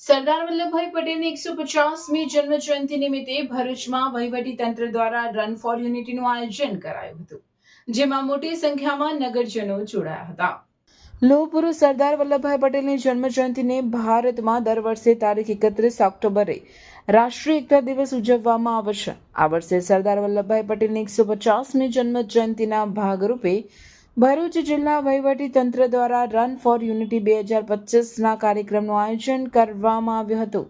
સરદાર વલ્લભભાઈ પટેલની 150મી જન્મ જયંતિ નિમિત્તે ભરૂચમાં વહીવટી તંત્ર દ્વારા રન ફોર યુનિટીનું આયોજન કરાયું હતું, જેમાં મોટી સંખ્યામાં નગરજનો જોડાયા હતા. લોહ પુરુષ સરદાર વલ્લભભાઈ પટેલની જન્મ જયંતિને ભારતમાં દર વર્ષે તારીખ 31 ઓક્ટોબરે રાષ્ટ્રીય એકતા દિવસ ઉજવવામાં આવે છે. આ વર્ષે સરદાર વલ્લભભાઈ પટેલની 150મી જન્મ જયંતિના ભાગરૂપે ભરૂચ જિલ્લા વહીવટી તંત્ર દ્વારા રન ફોર યુનિટી 2025ના કાર્યક્રમનું આયોજન કરવામાં આવ્યું હતું.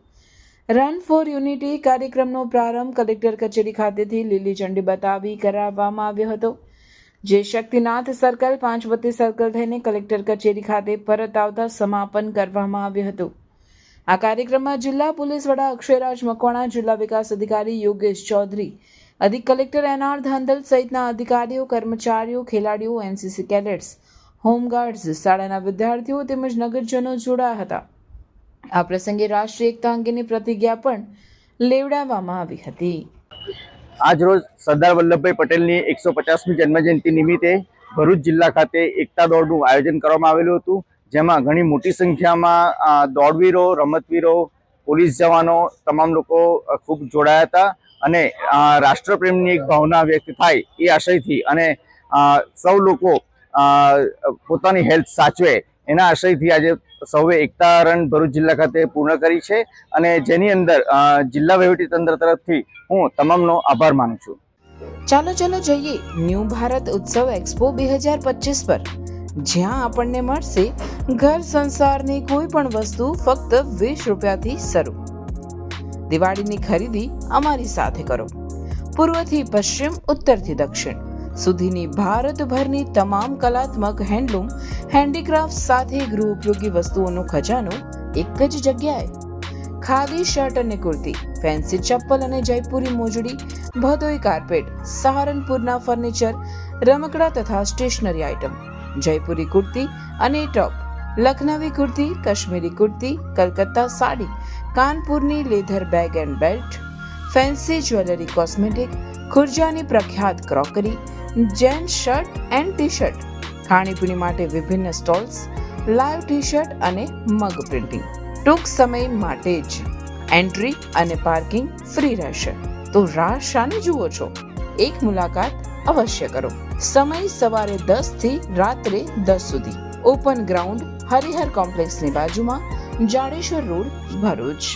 રન ફોર યુનિટી કાર્યક્રમનો પ્રારંભ કલેક્ટર કચેરી ખાતેથી લીલી ઝંડી બતાવી કરાવવામાં આવ્યો હતો, જે શક્તિનાથ સર્કલ 5 સર્કલ થઈને કલેક્ટર કચેરી ખાતે પરત આવતા સમાપન કરવામાં આવ્યું હતું. આ કાર્યક્રમમાં જિલ્લા પોલીસ વડા અક્ષયરાજ મકવાણા, જિલ્લા વિકાસ અધિકારી યોગેશ ચૌધરી, અધિક કલેક્ટર એનઆર ધાંધલ સહિતના અધિકારીઓ, કર્મચારીઓ, ખેલાડીઓ, એનસીસી કેડેટ્સ, હોમગાર્ડ્સ, શાળાના વિદ્યાર્થીઓ તેમજ નગરજનો જોડાયા હતા. આ પ્રસંગે રાષ્ટ્રીય એકતા અંગેની પ્રતિજ્ઞા પણ લેવડાવવામાં આવી હતી. આજરોજ સરદાર વલ્લભભાઈ પટેલની 150મી જન્મજયંતિ નિમિત્તે ભરૂચ જિલ્લા ખાતે એકતા દોડનું આયોજન કરવામાં આવેલું હતું, જેમાં ઘણી મોટી સંખ્યામાં દોડવીરો, રમતવીરો, પોલીસ જવાનો તમામ લોકો ખૂબ જોડાયા હતા અને રાષ્ટ્રપ્રેમની એક ભાવના વ્યક્ત થાય એ આશયથી અને સૌ લોકો પોતાની હેલ્થ સાચવે એના આશયથી આજે સૌએ એકતા રન ભરૂચ જિલ્લા ખાતે પૂર્ણ કરી છે અને જેની અંદર જિલ્લા વહીવટીતંત્ર તરફથી હું તમામનો આભાર માનું છું. ચાલો જઈએ ન્યૂ ભારત ઉત્સવ એક્સપો 2025 પર, જ્યાં આપણને મળશે ઘર સંસારની કોઈ પણ વસ્તુ ફક્ત 20 રૂપિયાથી શરૂ. દિવાળીની ખરીદી અમારી સાથે કરો. પૂર્વથી પશ્ચિમ, ઉત્તરથી દક્ષિણ સુધીની ભારતભરની તમામ કલાત્મક, હેન્ડલૂમ, હેન્ડીક્રાફ્ટ સાથે ગૃહ ઉપયોગી વસ્તુઓનો ખજાનો એક જ જગ્યાએ. ખાદી શર્ટ અને કુર્તી, ફેન્સી ચપ્પલ અને જયપુરી મોજડી, ભદોઈ કાર્પેટ, સહારનપુરના ફર્નિચર, રમકડા તથા સ્ટેશનરી આઇટમ, જયપુરી કુર્તી અને ટોપ, લખનવી કુર્તી, કાશ્મીરી કુર્તી, કલકત્તા સાડી, કાનપુરની leather bag and belt, fancy jewellery, cosmetic, ખુરજાની પ્રખ્યાત crockery, gents shirt and T shirt, ખાણીપીણી માટે વિભિન્ન સ્ટોલ્સ, લાઈવ ટી શર્ટ અને મગ પ્રિન્ટિંગ. ટૂંક સમય માટે જ એન્ટ્રી અને પાર્કિંગ ફ્રી રહેશે, તો રાહ શાને જુઓ છો? એક મુલાકાત અવશ્ય કરો. સમય સવારે 10 થી રાત્રે 10 સુધી. ઓપન ગ્રાઉન્ડ, હરિહર કોમ્પ્લેક્સની બાજુમાં, જાડેશ્વર રોડ, ભરૂચ.